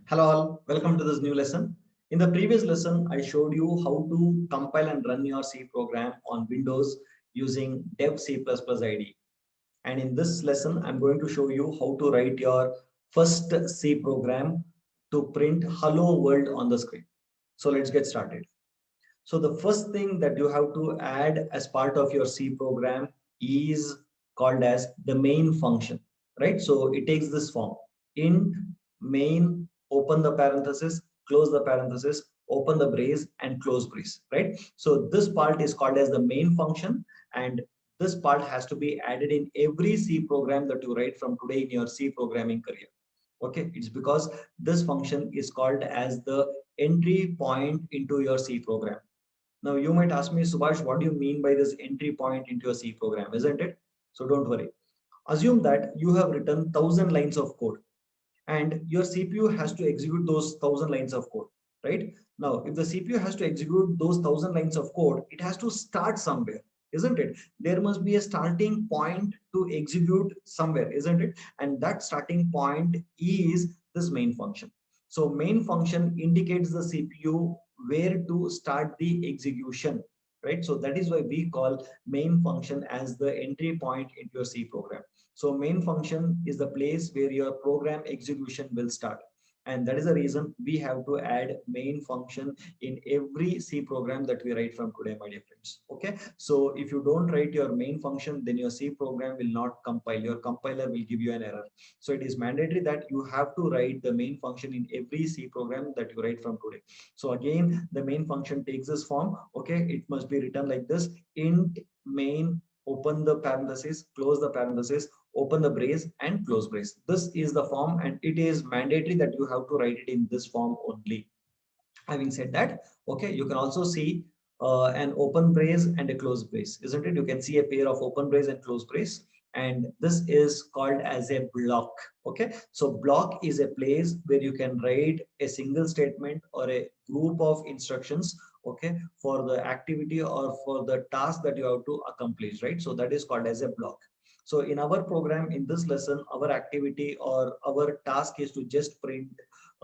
Hello all, welcome to this new lesson. In the previous lesson, I showed you how to compile and run your C program on Windows using dev C++ IDE. And in this lesson, I'm going to show you how to write your first C program to print hello world on the screen. So let's get started. So the first thing that you have to add as part of your C program is called as the main function, right? So it takes this form: int main, open the parenthesis, close the parenthesis, open the brace and close brace, right? So this part is called as the main function, and this part has to be added in every C program that you write from today in your C programming career. Okay, it's because this function is called as the entry point into your C program. Now you might ask me, Subhash, what do you mean by this entry point into a C program, isn't it? So don't worry. Assume that you have written 1,000 lines of code and your CPU has to execute those 1,000 lines of code, right? Now, if the CPU has to execute those 1,000 lines of code, it has to start somewhere, isn't it? There must be a starting point to execute somewhere, isn't it? And that starting point is this main function. So main function indicates the CPU where to start the execution, right? So that is why we call main function as the entry point into your C program. So main function is the place where your program execution will start. And that is the reason we have to add main function in every C program that we write from today, my dear friends. Okay. So if you don't write your main function, then your C program will not compile. Your compiler will give you an error. So it is mandatory that you have to write the main function in every C program that you write from today. So again, the main function takes this form. Okay. It must be written like this: int main, open the parenthesis, close the parenthesis, open the brace and close brace. This is the form, and it is mandatory that you have to write it in this form only. Having said that, okay, you can also see an open brace and a close brace, isn't it? You can see a pair of open brace and close brace, and this is called as a block. Okay, so block is a place where you can write a single statement or a group of instructions, okay, for the activity or for the task that you have to accomplish, right? So that is called as a block. So in our program, in this lesson, our activity or our task is to just print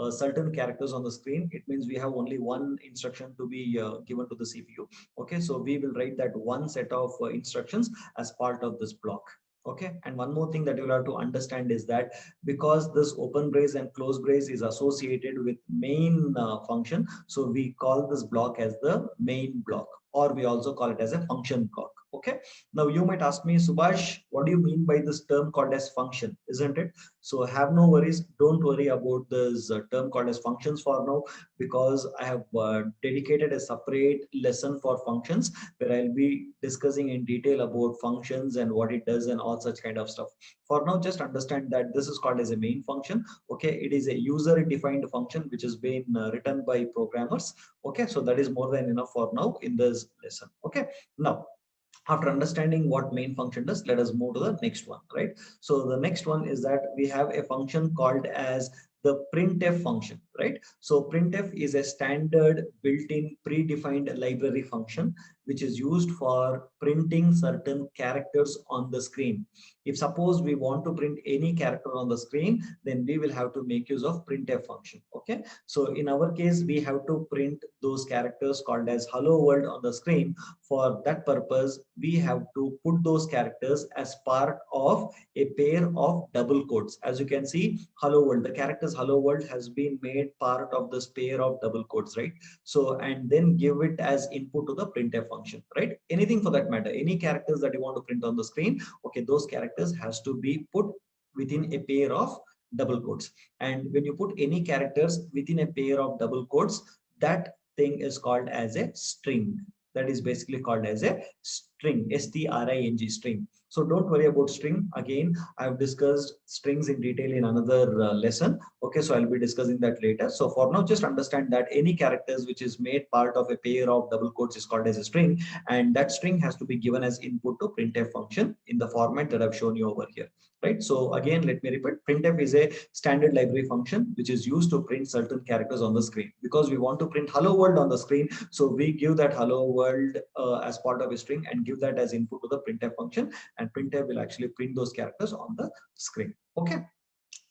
certain characters on the screen. It means we have only one instruction to be given to the CPU. Okay, so we will write that one set of instructions as part of this block. Okay, and one more thing that you'll have to understand is that because this open brace and close brace is associated with main function, so we call this block as the main block, or we also call it as a function block. Okay, now you might ask me, Subhash, what do you mean by this term called as function, isn't it? So have no worries. Don't worry about this term called as functions for now, because I have dedicated a separate lesson for functions where I'll be discussing in detail about functions and what it does and all such kind of stuff. For now, just understand that this is called as a main function. Okay, it is a user-defined function which has been written by programmers. Okay, so that is more than enough for now in this lesson. Okay, now after understanding what main function does, let us move to the next one, right? So the next one is that we have a function called as the printf function, right? So printf is a standard built-in predefined library function which is used for printing certain characters on the screen. If suppose we want to print any character on the screen, then we will have to make use of printf function. Okay, so in our case, we have to print those characters called as hello world on the screen. For that purpose, we have to put those characters as part of a pair of double quotes. As you can see, hello world, the characters hello world has been made part of this pair of double quotes, right? So, and then give it as input to the printf function, right? Anything for that matter, any characters that you want to print on the screen, okay, those characters has to be put within a pair of double quotes. And when you put any characters within a pair of double quotes, that thing is called as a string. That is basically called as a string, string, string. So don't worry about string. Again, I've discussed strings in detail in another lesson. Okay, so I'll be discussing that later. So for now, just understand that any characters which is made part of a pair of double quotes is called as a string, and that string has to be given as input to printf function in the format that I've shown you over here, right? So again, let me repeat, printf is a standard library function which is used to print certain characters on the screen. Because we want to print hello world on the screen, so we give that hello world as part of a string and give that as input to the printf function, and printf will actually print those characters on the screen. Okay,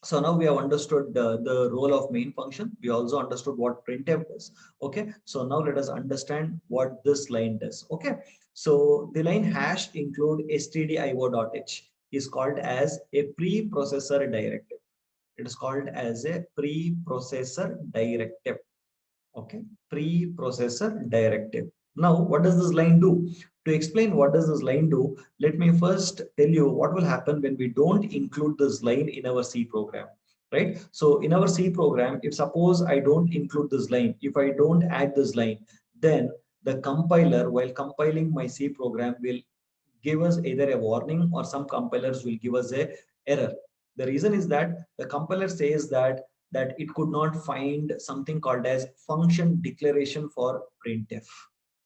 So now we have understood the role of main function. We also understood what printf does. Okay. So now let us understand what this line does. Okay. So the line hash include stdio.h is called as a preprocessor directive. It is called as a preprocessor directive. Okay, preprocessor directive. Now, what does this line do? To explain what does this line do, let me first tell you what will happen when we don't include this line in our C program, right? So in our C program, if suppose I don't include this line, if I don't add this line, then the compiler, while compiling my C program, will give us either a warning or some compilers will give us a error. The reason is that the compiler says that it could not find something called as function declaration for printf.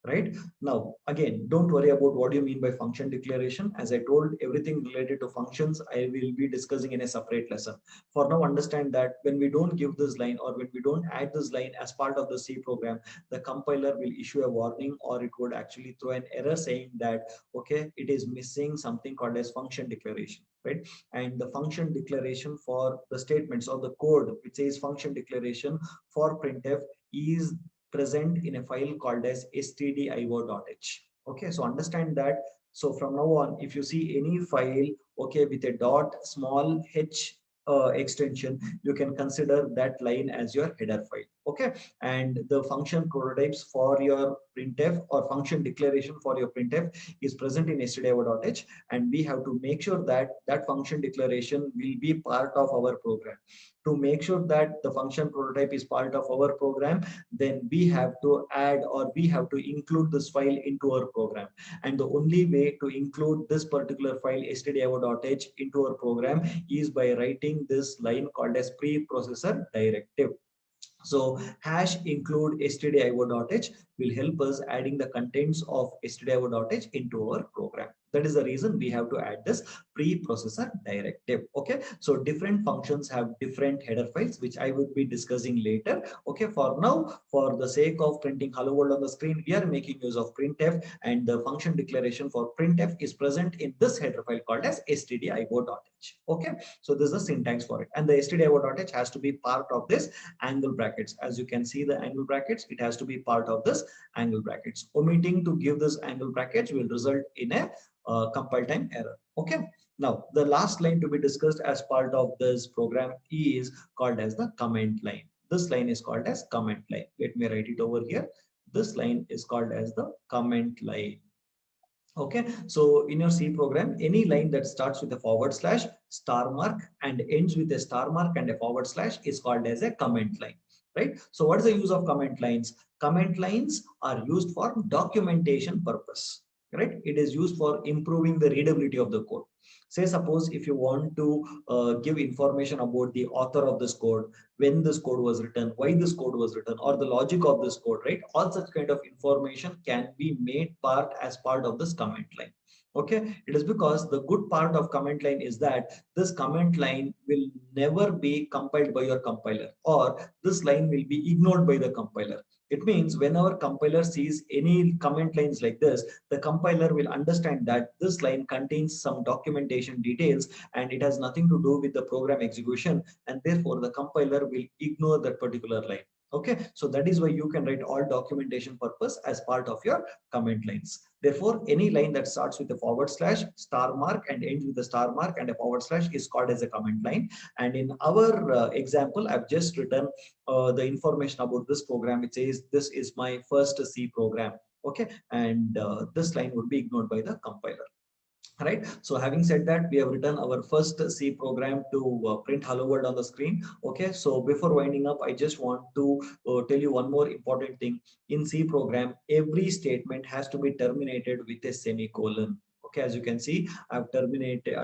Right now, again, don't worry about what you mean by function declaration. As I told, everything related to functions I will be discussing in a separate lesson. For now, understand that when we don't give this line or when we don't add this line as part of the C program, the compiler will issue a warning, or it would actually throw an error saying that okay, it is missing something called as function declaration, right? And the function declaration for the statements or the code which says function declaration for printf is present in a file called as stdio.h. Okay, so understand that. So from now on, if you see any file, okay, with a dot small h extension, you can consider that line as your header file. Okay, and the function prototypes for your printf or function declaration for your printf is present in stdio.h, and we have to make sure that that function declaration will be part of our program. To make sure that the function prototype is part of our program, then we have to add or we have to include this file into our program. And the only way to include this particular file stdio.h into our program is by writing this line called as preprocessor directive. So hash include stdio.h will help us adding the contents of stdio.h into our program. That is the reason we have to add this preprocessor directive. Okay, so different functions have different header files, which I will be discussing later. Okay, for now, for the sake of printing hello world on the screen, we are making use of printf, and the function declaration for printf is present in this header file called as stdio.h. Okay, so this is the syntax for it, and the stdio.h has to be part of this angle brackets. As you can see the angle brackets, it has to be part of this angle brackets. Omitting to give this angle brackets will result in a compile time error. Okay, now the last line to be discussed as part of this program is called as the comment line. This line is called as comment line. Let me write it over here. This line is called as the comment line. Okay, so in your C program, any line that starts with a forward slash, star mark, and ends with a star mark and a forward slash is called as a comment line, right? So what is the use of comment lines? Comment lines are used for documentation purpose, right? It is used for improving the readability of the code. Say suppose if you want to give information about the author of this code, when this code was written, why this code was written, or the logic of this code, right? All such kind of information can be made part as part of this comment line. Okay, it is because the good part of comment line is that this comment line will never be compiled by your compiler, or this line will be ignored by the compiler. It means whenever compiler sees any comment lines like this, the compiler will understand that this line contains some documentation details and it has nothing to do with the program execution, and therefore the compiler will ignore that particular line. Okay, so that is why you can write all documentation purpose as part of your comment lines. Therefore, any line that starts with a forward slash, star mark, and ends with a star mark and a forward slash is called as a comment line. And in our example, I've just written the information about this program. It says this is my first C program. Okay, and this line would be ignored by the compiler. Right, so having said that, we have written our first C program to print hello world on the screen. Okay, so before winding up, I just want to tell you one more important thing. In C program, every statement has to be terminated with a semicolon. Okay, as you can see, I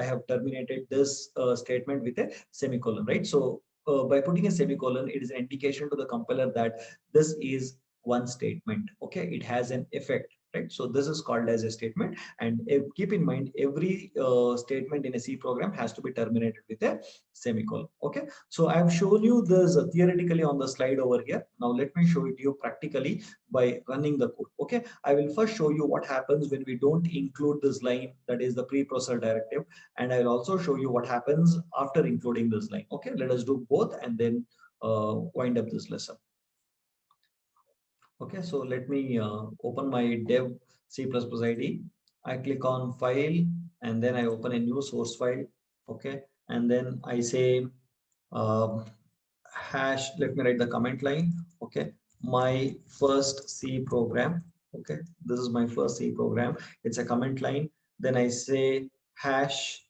have terminated this statement with a semicolon, right? So by putting a semicolon, it is an indication to the compiler that this is one statement. Okay, it has an effect. right? So this is called as a statement, and keep in mind every statement in a C program has to be terminated with a semicolon. Okay, so I have shown you this theoretically on the slide over here. Now let me show it to you practically by running the code. Okay, I will first show you what happens when we don't include this line, that is the preprocessor directive, and I will also show you what happens after including this line. Okay, let us do both and then wind up this lesson. Okay, so let me open my dev C++ ID. I click on file and then I open a new source file. Okay, and then I say hash, let me write the comment line. Okay, my first C program. Okay, this is my first C program. It's a comment line. Then I say hash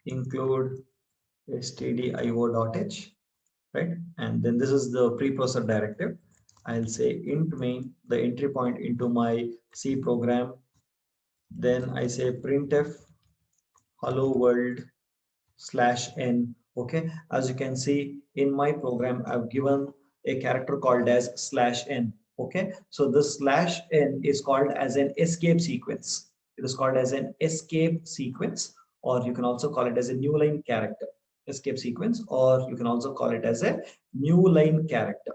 include stdio.h, right? And then this is the preprocessor directive. I'll say int main, the entry point into my C program. Then I say printf hello world /n. Okay, as you can see in my program, I've given a character called as /n. Okay, so this /n is called as an escape sequence. It is called as an escape sequence, or you can also call it as a new line character. Escape sequence, or you can also call it as a new line character.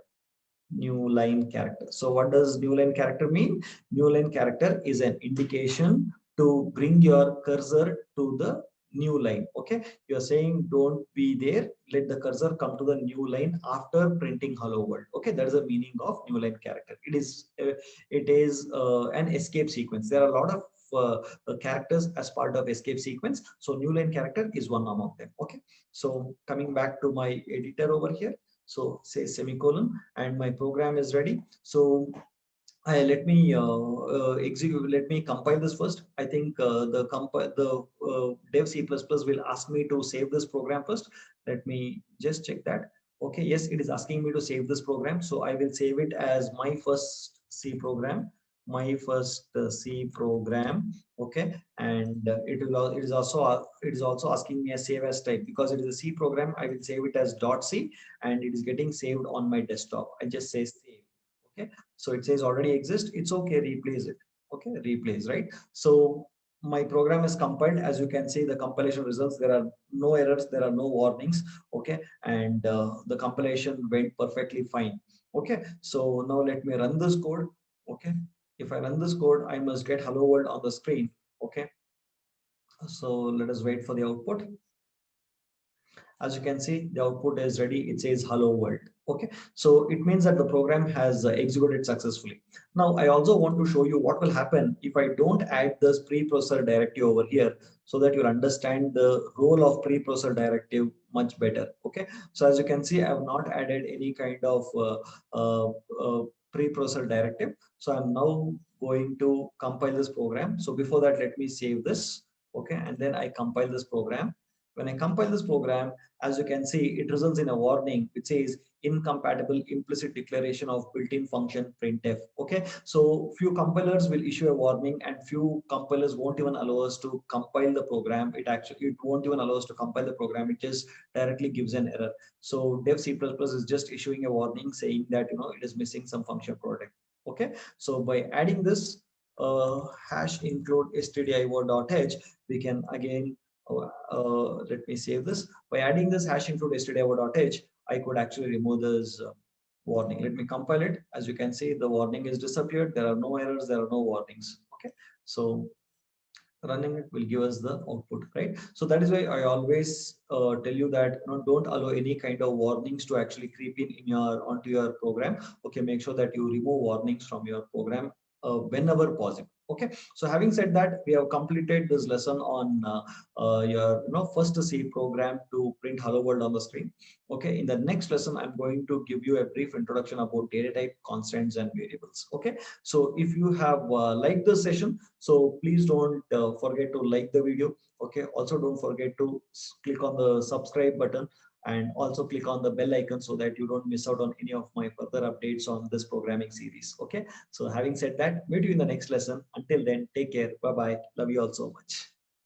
New line character. So what does new line character mean? New line character is an indication to bring your cursor to the new line. Okay, you're saying don't be there, let the cursor come to the new line after printing hello world. Okay, that is the meaning of new line character. It is an escape sequence. There are a lot of characters as part of escape sequence, so new line character is one among them. Okay, so coming back to my editor over here, so say semicolon, and my program is ready. So let me execute. Let me compile this first. I think the dev C++ will ask me to save this program first. Let me just check that. Okay, yes, it is asking me to save this program. So I will save it as my first C program. My first C program. Okay, and it is also asking me a save as type, because it is a C program. I will save it as .c, and it is getting saved on my desktop. I just say save. Okay, so it says already exists. It's okay, replace it. Okay, replace, right? So my program is compiled. As you can see, the compilation results, there are no errors, there are no warnings. Okay, and the compilation went perfectly fine. Okay, so now let me run this code. Okay, if I run this code, I must get hello world on the screen. Okay, so let us wait for the output. As you can see, the output is ready. It says hello world. Okay, so it means that the program has executed successfully. Now I also want to show you what will happen if I don't add this preprocessor directive over here, so that you'll understand the role of preprocessor directive much better. Okay, so as you can see, I have not added any kind of uh, uh, preprocessor directive. So I'm now going to compile this program. So before that, let me save this. Okay, and then I compile this program. When I compile this program, as you can see, it results in a warning which says incompatible implicit declaration of built-in function printf. Okay, so few compilers will issue a warning, and few compilers won't even allow us to compile the program. It won't even allow us to compile the program. It just directly gives an error. So dev C++ is just issuing a warning saying that it is missing some function product. Okay, so by adding this hash include stdio.h, we can again let me save this. By adding this hash include stdio.h, I could actually remove this warning. Let me compile it. As you can see, the warning is disappeared. There are no errors. There are no warnings. Okay, so running it will give us the output, right? So that is why I always tell you that don't allow any kind of warnings to actually creep in your onto your program. Okay, make sure that you remove warnings from your program whenever possible. Okay, so having said that, we have completed this lesson on your first C program to print hello world on the screen. Okay, in the next lesson, I'm going to give you a brief introduction about data type, constants, and variables. Okay, so if you have liked this session, so please don't forget to like the video. Okay, also don't forget to click on the subscribe button, and also click on the bell icon so that you don't miss out on any of my further updates on this programming series. Okay, so having said that, meet you in the next lesson. Until then, take care. Bye bye. Love you all so much.